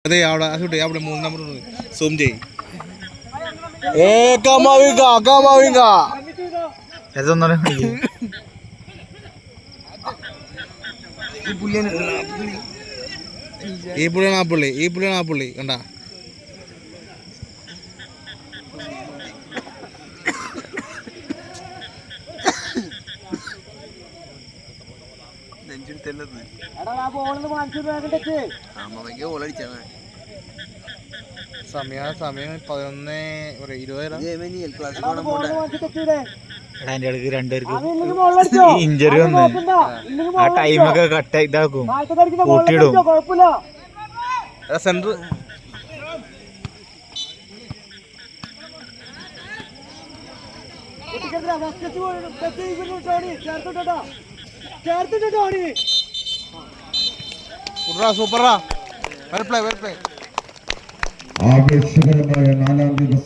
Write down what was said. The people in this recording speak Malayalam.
അതെ അവിടെ അവിടെ 3 നമ്പർ സൂം ചെയ്. ഈ പുള്ളിയാണ് ആ പുള്ളി കണ്ട. സമയം 11:20. രണ്ടുപേർക്ക് ഇഞ്ചറി വന്ന് ആ ടൈമൊക്കെ കട്ട് ഇതാക്കും, കൂട്ടിയിടും. സെന്റർ സൂപ്പറാ. ആവേശകരമായ 4ാം ദിവസം